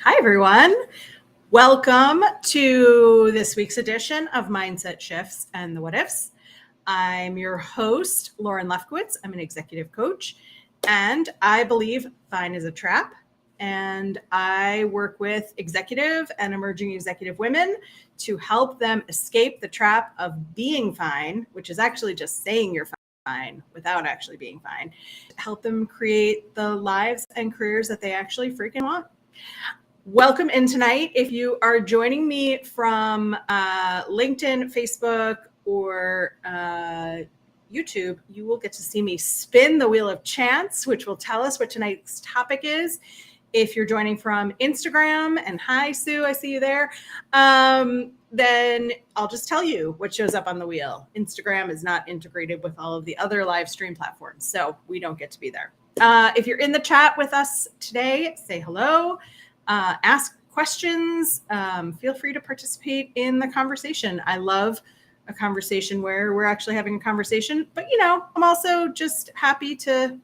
Hi, everyone. Welcome to this week's edition of Mindset Shifts and the What Ifs. I'm your host, Lauren Lefkowitz. I'm an executive coach, and I believe fine is a trap. And I work with executive and emerging executive women to help them escape the trap of being fine, which is actually just saying you're fine without actually being fine. Help them create the lives and careers that they actually freaking want. Welcome in tonight. If you are joining me from LinkedIn, Facebook, or YouTube, you will get to see me spin the wheel of chance, which will tell us what tonight's topic is. If you're joining from Instagram, and hi, Sue, I see you there, then I'll just tell you what shows up on the wheel. Instagram is not integrated with all of the other live stream platforms, so we don't get to be there. If you're in the chat with us today, say hello. Ask questions, feel free to participate in the conversation. I love a conversation where we're actually having a conversation, but I'm also just happy to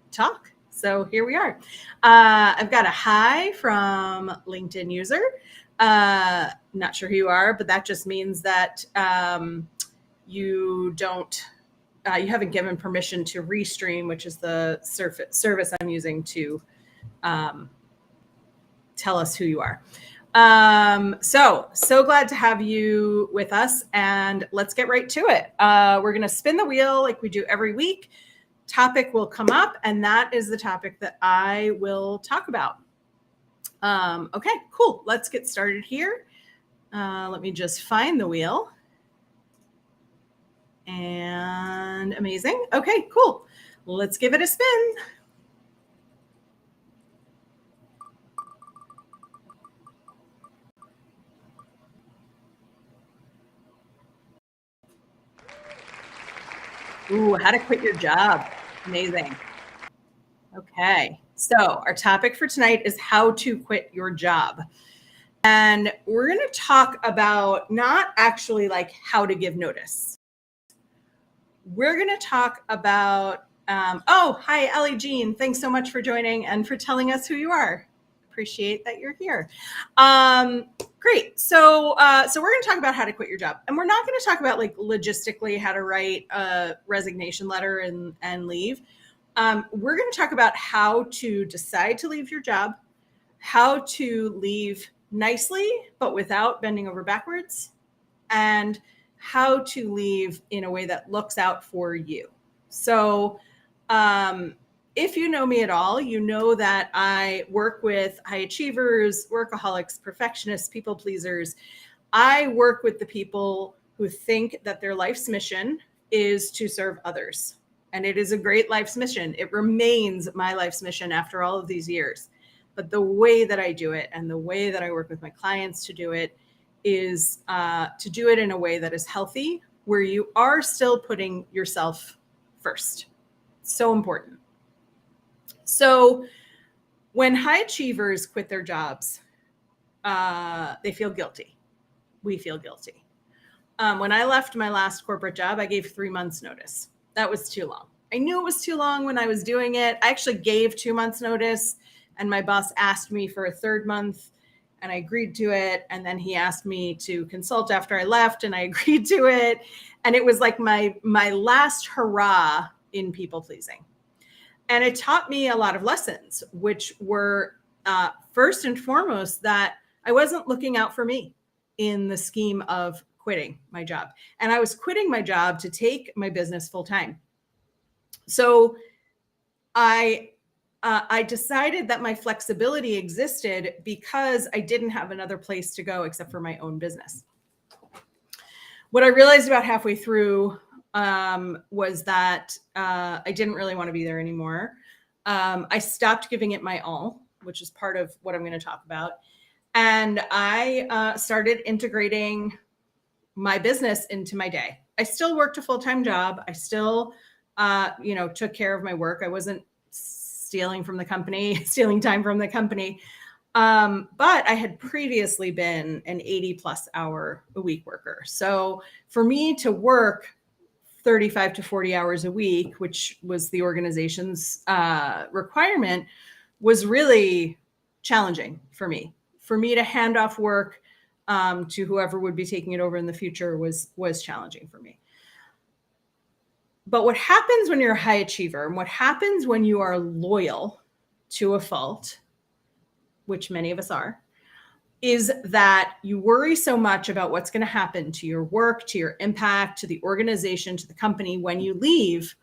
talk. So here we are. I've got a hi from LinkedIn user. Not sure who you are, but that just means that you haven't given permission to restream, which is the service I'm using to tell us who you are. So glad to have you with us, and let's get right to it. We're going to spin the wheel like we do every week. Topic will come up, and that is the topic that I will talk about. Okay, cool. Let's get started here. Let me just find the wheel. And amazing. Okay, cool. Let's give it a spin. Ooh, how to quit your job. Amazing. Okay, so our topic for tonight is how to quit your job. And we're going to talk about not actually like how to give notice. We're going to talk about, hi, Ellie Jean. Thanks so much for joining and for telling us who you are. Appreciate that you're here. Great. So we're going to talk about how to quit your job, and we're not going to talk about like logistically how to write a resignation letter and leave. We're going to talk about how to decide to leave your job, how to leave nicely, but without bending over backwards, and how to leave in a way that looks out for you. So, if you know me at all, you know that I work with high achievers, workaholics, perfectionists, people pleasers. I work with the people who think that their life's mission is to serve others. And it is a great life's mission. It remains my life's mission after all of these years. But the way that I do it and the way that I work with my clients to do it is to do it in a way that is healthy, where you are still putting yourself first. So important. So when high achievers quit their jobs, they feel guilty. We feel guilty. When I left my last corporate job, I gave 3 months notice. That was too long. I knew it was too long when I was doing it. I actually gave 2 months notice, and my boss asked me for a third month, and I agreed to it. And then he asked me to consult after I left, and I agreed to it. And it was like my last hurrah in people pleasing. And it taught me a lot of lessons, which were first and foremost that I wasn't looking out for me in the scheme of quitting my job. And I was quitting my job to take my business full time. So I decided that my flexibility existed because I didn't have another place to go except for my own business. What I realized about halfway through was that I didn't really want to be there anymore. I stopped giving it my all, which is part of what I'm going to talk about. And I started integrating my business into my day. I still worked a full-time job. I still, took care of my work. I wasn't stealing from the company, stealing time from the company. But I had previously been an 80 plus hour a week worker. So for me to work 35 to 40 hours a week, which was the organization's requirement, was really challenging for me. For me to hand off work to whoever would be taking it over in the future was challenging for me. But what happens when you're a high achiever, and what happens when you are loyal to a fault, which many of us are, is that you worry so much about what's going to happen to your work, to your impact, to the organization, to the company when you leave,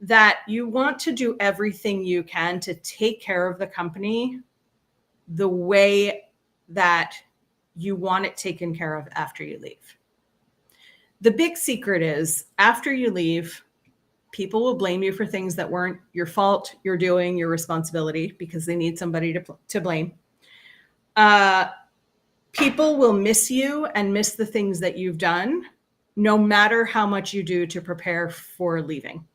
that you want to do everything you can to take care of the company the way that you want it taken care of after you leave. The big secret is after you leave, people will blame you for things that weren't your fault, your doing, your responsibility, because they need somebody to blame. People will miss you and miss the things that you've done, no matter how much you do to prepare for leaving.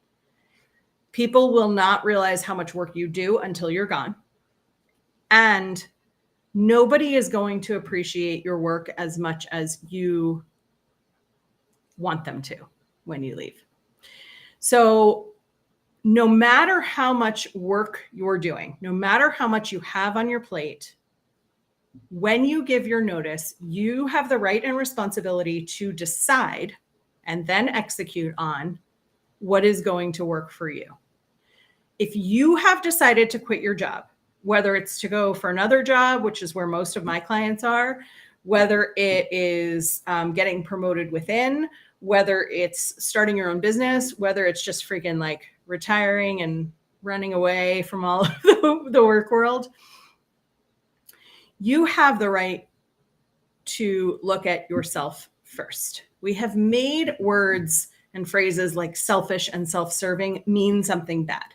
People will not realize how much work you do until you're gone. And nobody is going to appreciate your work as much as you want them to when you leave. So no matter how much work you're doing, no matter how much you have on your plate, when you give your notice, you have the right and responsibility to decide and then execute on what is going to work for you. If you have decided to quit your job, whether it's to go for another job, which is where most of my clients are, whether it is getting promoted within, whether it's starting your own business, whether it's just freaking like retiring and running away from all of the work world, you have the right to look at yourself first. We have made words and phrases like selfish and self-serving mean something bad,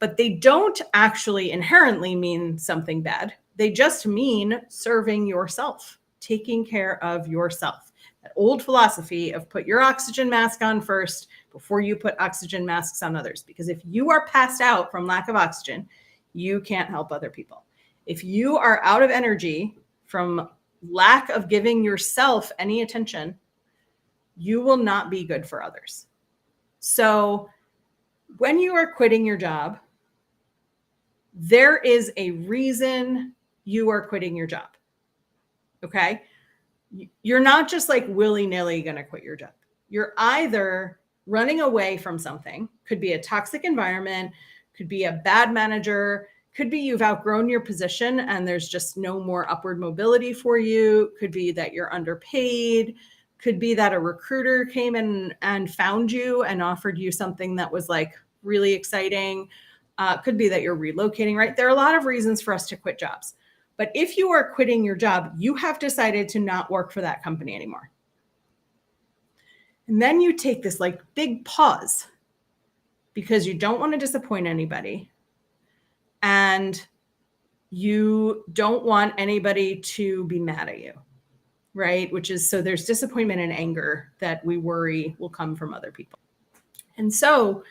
but they don't actually inherently mean something bad. They just mean serving yourself, taking care of yourself. That old philosophy of put your oxygen mask on first before you put oxygen masks on others. Because if you are passed out from lack of oxygen, you can't help other people. If you are out of energy from lack of giving yourself any attention, you will not be good for others. So when you are quitting your job, there is a reason you are quitting your job. Okay? You're not just like willy-nilly going to quit your job. You're either running away from something, could be a toxic environment, could be a bad manager, could be you've outgrown your position and there's just no more upward mobility for you, could be that you're underpaid, could be that a recruiter came in and found you and offered you something that was like really exciting, could be that you're relocating, right? There are a lot of reasons for us to quit jobs. But if you are quitting your job, you have decided to not work for that company anymore. And then you take this like big pause because you don't want to disappoint anybody. And you don't want anybody to be mad at you, right? Which is, so there's disappointment and anger that we worry will come from other people. And so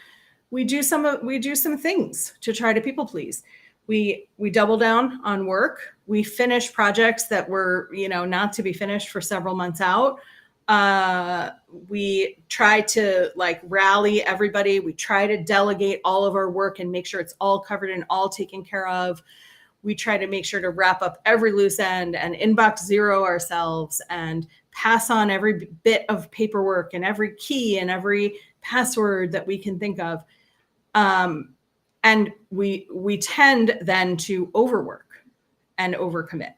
we do some things to try to people please. We double down on work. We finish projects that were, not to be finished for several months out. We try to like rally everybody. We try to delegate all of our work and make sure it's all covered and all taken care of. We try to make sure to wrap up every loose end and inbox zero ourselves and pass on every bit of paperwork and every key and every password that we can think of. And we tend then to overwork and overcommit.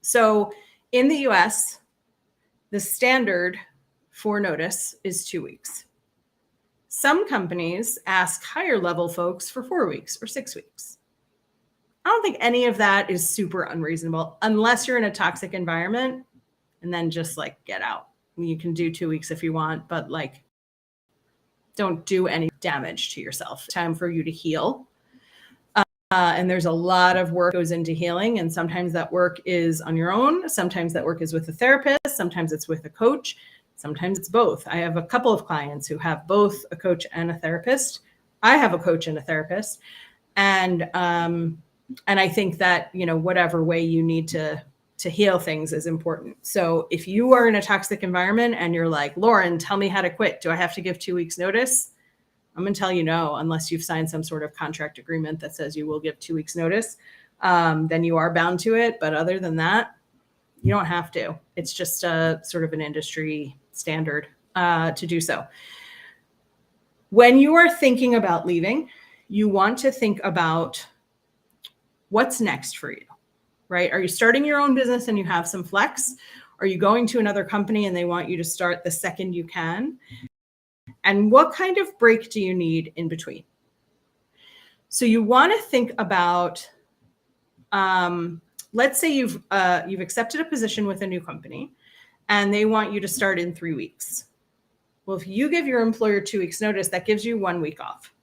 So in the US, the standard for notice is 2 weeks. Some companies ask higher level folks for 4 weeks or 6 weeks. I don't think any of that is super unreasonable unless you're in a toxic environment, and then just like get out. You can do 2 weeks if you want, but like don't do any damage to yourself. Time for you to heal. And there's a lot of work goes into healing. And sometimes that work is on your own. Sometimes that work is with a therapist. Sometimes it's with a coach. Sometimes it's both. I have a couple of clients who have both a coach and a therapist. I have a coach and a therapist. And I think that, whatever way you need to heal things is important. So if you are in a toxic environment and you're like, Lauren, tell me how to quit. Do I have to give 2 weeks notice? I'm going to tell you no, unless you've signed some sort of contract agreement that says you will give 2 weeks notice. then you are bound to it. But other than that, you don't have to. It's just a sort of an industry standard to do so. When you are thinking about leaving, you want to think about what's next for you, right? Are you starting your own business and you have some flex? Are you going to another company and they want you to start the second you can? And what kind of break do you need in between? So you want to think about, let's say you've accepted a position with a new company and they want you to start in 3 weeks. Well, if you give your employer 2 weeks notice, that gives you 1 week off.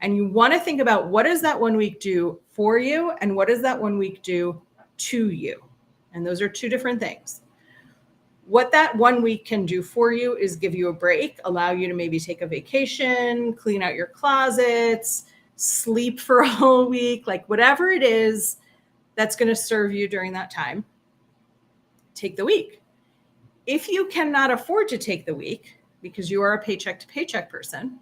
And you want to think about, what does that 1 week do for you? And what does that 1 week do to you? And those are two different things. What that 1 week can do for you is give you a break, allow you to maybe take a vacation, clean out your closets, sleep for a whole week, like whatever it is that's going to serve you during that time. Take the week. If you cannot afford to take the week because you are a paycheck to paycheck person,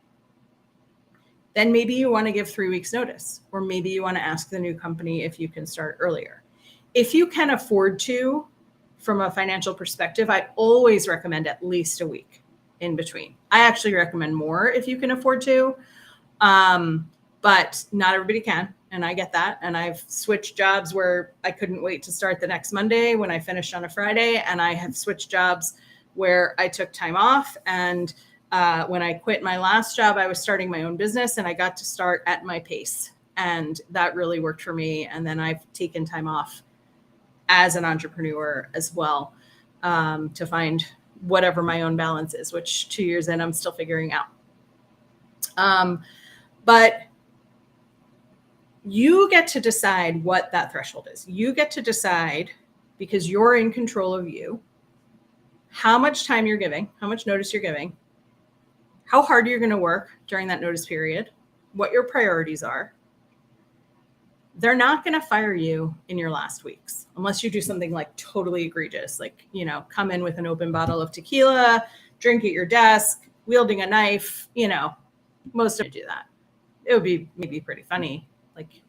then maybe you want to give 3 weeks notice, or maybe you want to ask the new company if you can start earlier. If you can afford to, from a financial perspective, I always recommend at least a week in between. I actually recommend more if you can afford to, but not everybody can. And I get that. And I've switched jobs where I couldn't wait to start the next Monday when I finished on a Friday. And I have switched jobs where I took time off. And when I quit my last job, I was starting my own business and I got to start at my pace. And that really worked for me. And then I've taken time off as an entrepreneur as well, to find whatever my own balance is, which 2 years in, I'm still figuring out. But you get to decide what that threshold is. You get to decide, because you're in control of you, how much time you're giving, how much notice you're giving, how hard you're going to work during that notice period, what your priorities are. They're not going to fire you in your last weeks unless you do something like totally egregious, like, come in with an open bottle of tequila, drink at your desk, wielding a knife. Most of them do that. It would be maybe pretty funny, like,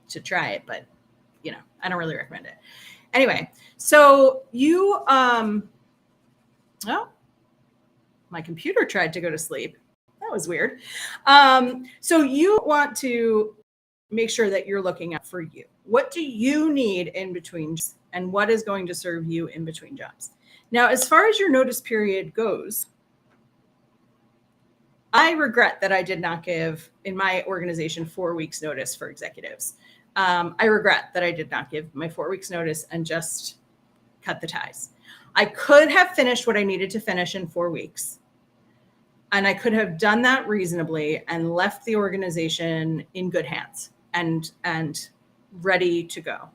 to try it, but I don't really recommend it. Anyway, so you, my computer tried to go to sleep. That was weird. So you want to make sure that you're looking out for you. What do you need in between jobs, and what is going to serve you in between jobs? Now, as far as your notice period goes, I regret that I did not give, in my organization, 4 weeks notice for executives. I regret that I did not give my 4 weeks notice and just cut the ties. I could have finished what I needed to finish in 4 weeks. And I could have done that reasonably and left the organization in good hands and ready to go.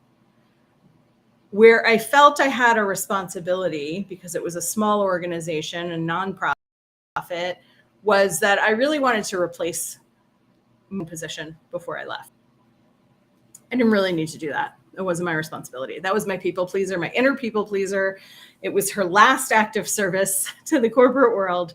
Where I felt I had a responsibility, because it was a small organization, a nonprofit, was that I really wanted to replace my position before I left. I didn't really need to do that. It wasn't my responsibility. That was my people pleaser, my inner people pleaser. It was her last act of service to the corporate world.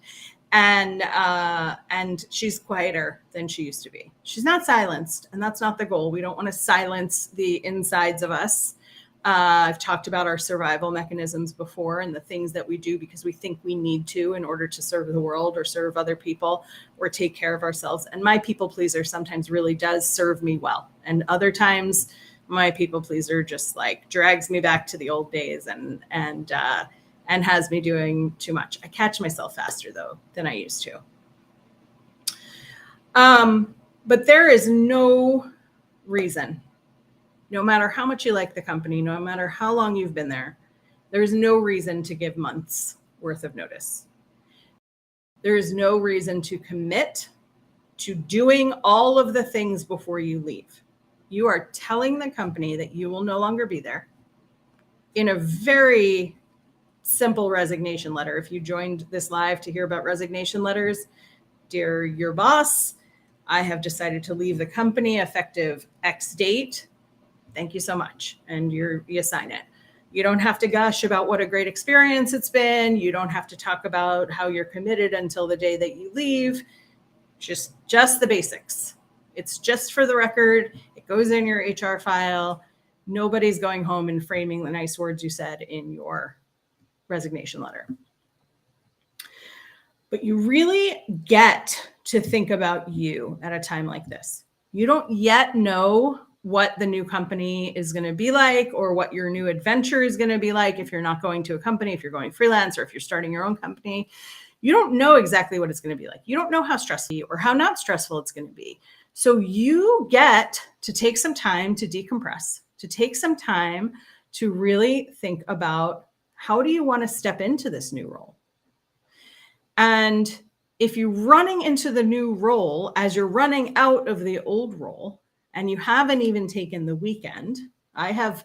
And she's quieter than she used to be. She's not silenced, and that's not the goal. We don't want to silence the insides of us. I've talked about our survival mechanisms before and the things that we do because we think we need to in order to serve the world or serve other people or take care of ourselves. And my people pleaser sometimes really does serve me well. And other times my people pleaser just like drags me back to the old days and has me doing too much. I catch myself faster though than I used to. But there is no reason, no matter how much you like the company, no matter how long you've been there, there's no reason to give months worth of notice. There is no reason to commit to doing all of the things before you leave. You are telling the company that you will no longer be there in a very simple resignation letter. If you joined this live to hear about resignation letters, dear your boss, I have decided to leave the company effective X date. Thank you so much. And you sign it. You don't have to gush about what a great experience it's been. You don't have to talk about how you're committed until the day that you leave. Just the basics. It's just for the record. It It goes in your HR file. Nobody's going home and framing the nice words you said in your resignation letter. But you really get to think about you at a time like this. You don't yet know what the new company is going to be like or what your new adventure is going to be like if you're not going to a company, if you're going freelance, or if you're starting your own company. You don't know exactly what it's going to be like. You don't know how stressful or how not stressful it's going to be. So you get to take some time to decompress, to take some time to really think about how do you want to step into this new role? And if you're running into the new role as you're running out of the old role and you haven't even taken the weekend, I have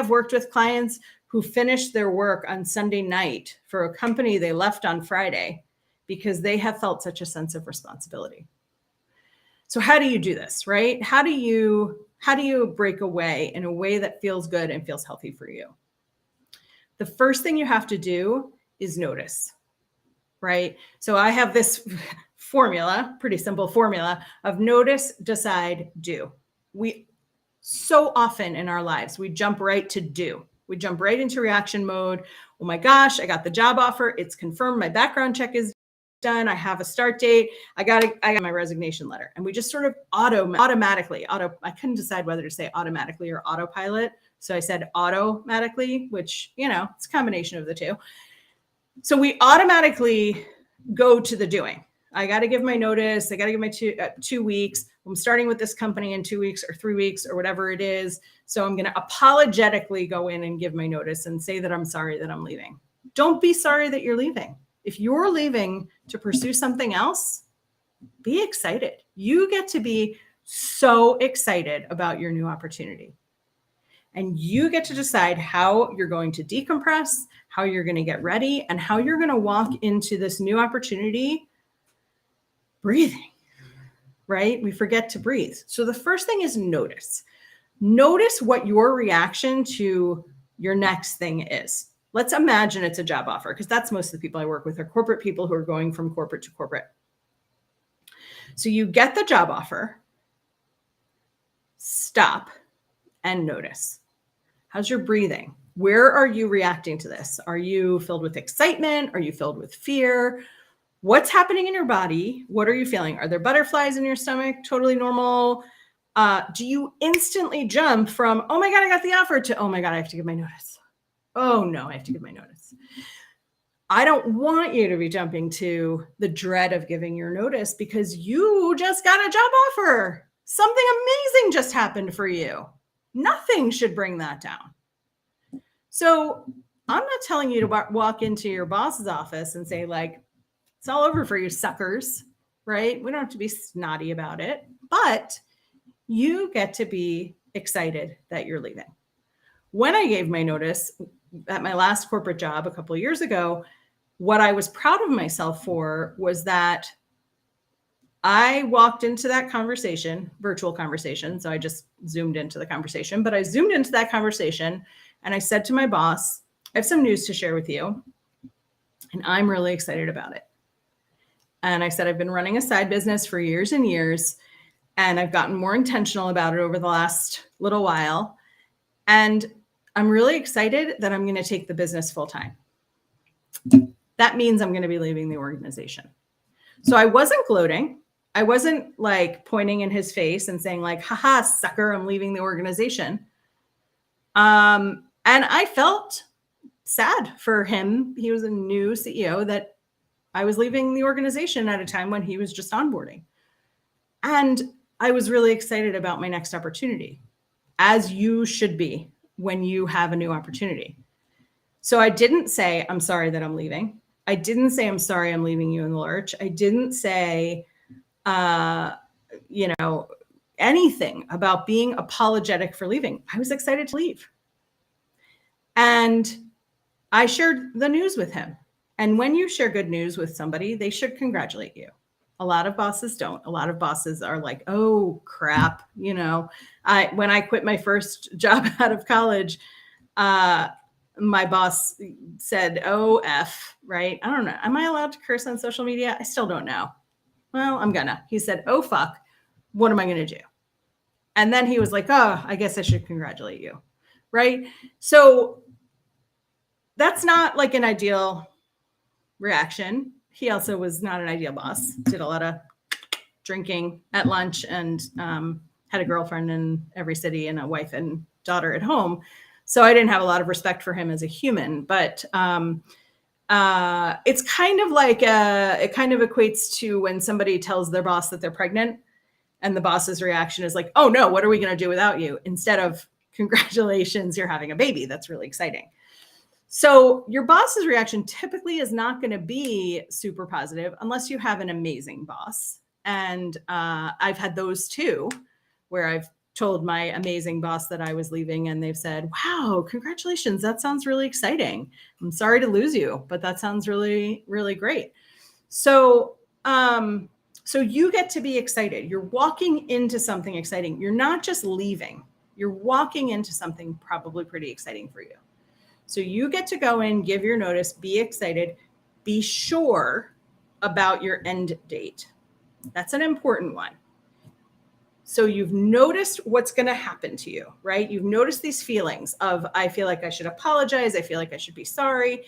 worked with clients who finished their work on Sunday night for a company they left on Friday because they have felt such a sense of responsibility. So how do you do this, right? How do you break away in a way that feels good and feels healthy for you? The first thing you have to do is notice, right? So I have this formula, pretty simple formula of notice, decide, do. We so often in our lives, we jump right to do. We jump right into reaction mode. Oh my gosh, I got the job offer. It's confirmed. My background check is done. I have a start date. I got my resignation letter. And we just sort of automatically, I couldn't decide whether to say automatically or autopilot. So I said automatically, which, it's a combination of the two. So we automatically go to the doing. I got to give my notice. I got to give my 2 weeks. I'm starting with this company in 2 weeks or 3 weeks or whatever it is. So I'm going to apologetically go in and give my notice and say that I'm sorry that I'm leaving. Don't be sorry that you're leaving. If you're leaving to pursue something else, be excited. You get to be so excited about your new opportunity. And you get to decide how you're going to decompress, how you're going to get ready, and how you're going to walk into this new opportunity breathing, right? We forget to breathe. So the first thing is notice. Notice what your reaction to your next thing is. Let's imagine it's a job offer, because that's most of the people I work with are corporate people who are going from corporate to corporate. So you get the job offer, stop and notice. How's your breathing? Where are you reacting to this? Are you filled with excitement? Are you filled with fear? What's happening in your body? What are you feeling? Are there butterflies in your stomach? Totally normal. Do you instantly jump from, oh my God, I got the offer, to, oh my God, I have to give my notice. Oh no, I have to give my notice. I don't want you to be jumping to the dread of giving your notice because you just got a job offer. Something amazing just happened for you. Nothing should bring that down. So I'm not telling you to walk into your boss's office and say, like, it's all over for you suckers, right? We don't have to be snotty about it, but you get to be excited that you're leaving. When I gave my notice at my last corporate job a couple of years ago, what I was proud of myself for was that I walked into that conversation, virtual conversation. So I just zoomed into the conversation, but I zoomed into that conversation and I said to my boss, I have some news to share with you, and I'm really excited about it. And I said, I've been running a side business for years and years, and I've gotten more intentional about it over the last little while. And I'm really excited that I'm going to take the business full time. That means I'm going to be leaving the organization. So I wasn't gloating. I wasn't like pointing in his face and saying like, haha, sucker, I'm leaving the organization. And I felt sad for him. He was a new CEO that I was leaving the organization at a time when he was just onboarding. And I was really excited about my next opportunity, as you should be when you have a new opportunity. So I didn't say, I'm sorry that I'm leaving. I didn't say, I'm sorry, I'm leaving you in the lurch. I didn't say, anything about being apologetic for leaving. I was excited to leave. And I shared the news with him. And when you share good news with somebody, they should congratulate you. A lot of bosses don't. A lot of bosses are like, oh, crap. When I quit my first job out of college, my boss said, oh, F, right? I don't know. Am I allowed to curse on social media? I still don't know. Well, I'm gonna. He said, oh, fuck. What am I going to do? And then he was like, oh, I guess I should congratulate you. Right. So that's not like an ideal reaction. He also was not an ideal boss, did a lot of drinking at lunch, and had a girlfriend in every city and a wife and daughter at home. So I didn't have a lot of respect for him as a human, but it's kind of like it kind of equates to when somebody tells their boss that they're pregnant and the boss's reaction is like, oh no, what are we going to do without you? Instead of congratulations, you're having a baby. That's really exciting. So your boss's reaction typically is not going to be super positive unless you have an amazing boss. And I've had those too, where I've told my amazing boss that I was leaving and they've said, wow, congratulations. That sounds really exciting. I'm sorry to lose you, but that sounds really, really great. So, so you get to be excited. You're walking into something exciting. You're not just leaving. You're walking into something probably pretty exciting for you. So you get to go in, give your notice, be excited, be sure about your end date. That's an important one. So you've noticed what's going to happen to you, right? You've noticed these feelings of, I feel like I should apologize. I feel like I should be sorry.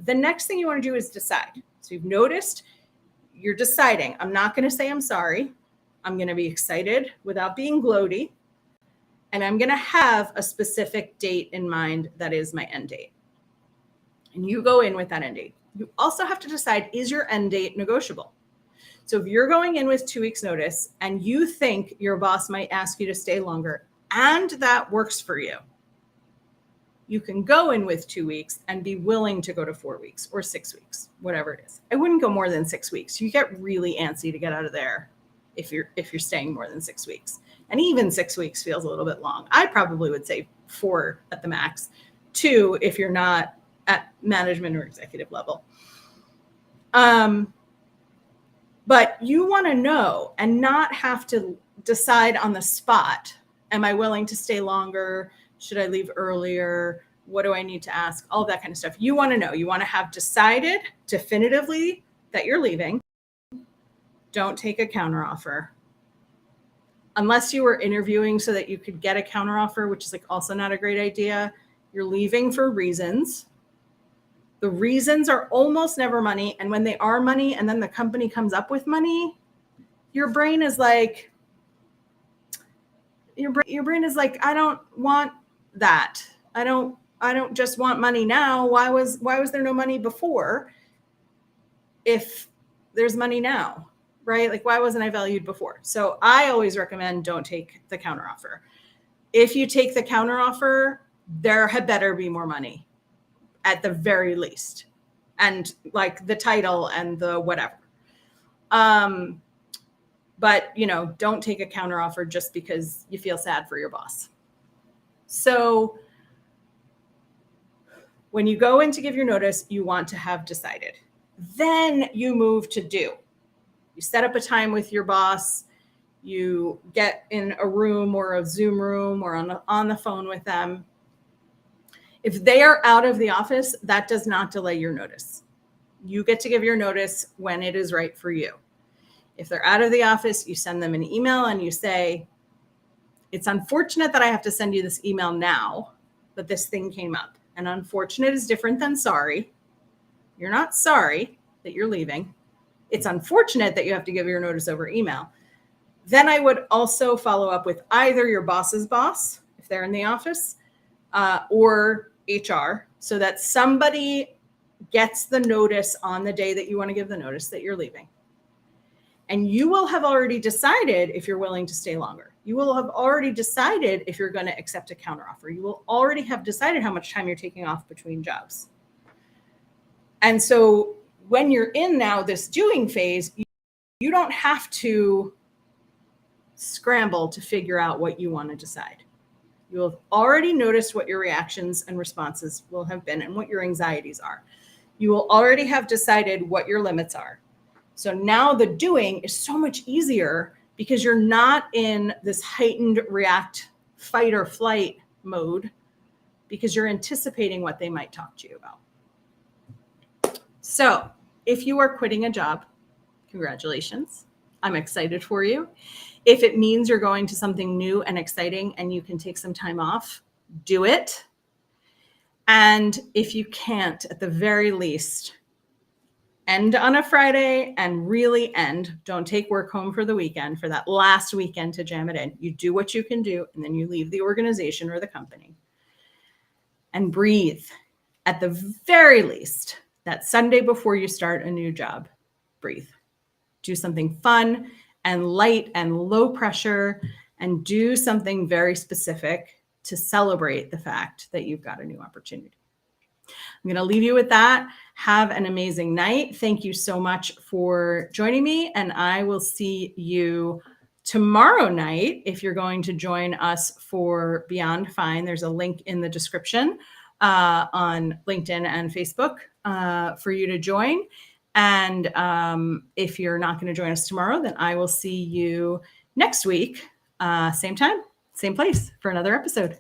The next thing you want to do is decide. So you've noticed, you're deciding, I'm not going to say I'm sorry. I'm going to be excited without being gloaty. And I'm going to have a specific date in mind that is my end date. And you go in with that end date. You also have to decide, is your end date negotiable? So if you're going in with 2 weeks notice and you think your boss might ask you to stay longer and that works for you, you can go in with 2 weeks and be willing to go to 4 weeks or 6 weeks, whatever it is. I wouldn't go more than 6 weeks. You get really antsy to get out of there if you're staying more than 6 weeks. And even 6 weeks feels a little bit long. I probably would say 4 at the max, 2 if you're not at management or executive level. But you want to know and not have to decide on the spot. Am I willing to stay longer? Should I leave earlier? What do I need to ask? All that kind of stuff. You want to know. You want to have decided definitively that you're leaving. Don't take a counteroffer. Unless you were interviewing so that you could get a counteroffer, which is like also not a great idea. You're leaving for reasons. The reasons are almost never money. And when they are money and then the company comes up with money, your brain is like, your brain is like, I don't want that. I don't just want money now. Why was there no money before if there's money now, right? Like, why wasn't I valued before? So I always recommend don't take the counteroffer. If you take the counteroffer, there had better be more money at the very least. And like the title and the whatever. But, don't take a counteroffer just because you feel sad for your boss. So when you go in to give your notice, you want to have decided. Then you move to do. You set up a time with your boss. You get in a room or a Zoom room or on the phone with them. If they are out of the office, that does not delay your notice. You get to give your notice when it is right for you. If they're out of the office, you send them an email and you say, it's unfortunate that I have to send you this email now, but this thing came up. And unfortunate is different than sorry. You're not sorry that you're leaving. It's unfortunate that you have to give your notice over email. Then I would also follow up with either your boss's boss, if they're in the office, or HR, so that somebody gets the notice on the day that you want to give the notice that you're leaving. And you will have already decided if you're willing to stay longer. You will have already decided if you're going to accept a counteroffer. You will already have decided how much time you're taking off between jobs. And so when you're in now this doing phase, you don't have to scramble to figure out what you want to decide. You will have already noticed what your reactions and responses will have been and what your anxieties are. You will already have decided what your limits are. So now the doing is so much easier because you're not in this heightened react, fight or flight mode because you're anticipating what they might talk to you about. So if you are quitting a job, congratulations. I'm excited for you. If it means you're going to something new and exciting and you can take some time off, do it. And if you can't, at the very least, end on a Friday and really end. Don't take work home for the weekend, for that last weekend to jam it in. You do what you can do, and then you leave the organization or the company and breathe. At the very least, that Sunday before you start a new job, breathe. Do something fun and light and low pressure, and do something very specific to celebrate the fact that you've got a new opportunity. I'm going to leave you with that. Have an amazing night. Thank you so much for joining me, and I will see you tomorrow night. If you're going to join us for Beyond Fine, there's a link in the description on LinkedIn and Facebook for you to join. And if you're not going to join us tomorrow, then I will see you next week, same time, same place for another episode.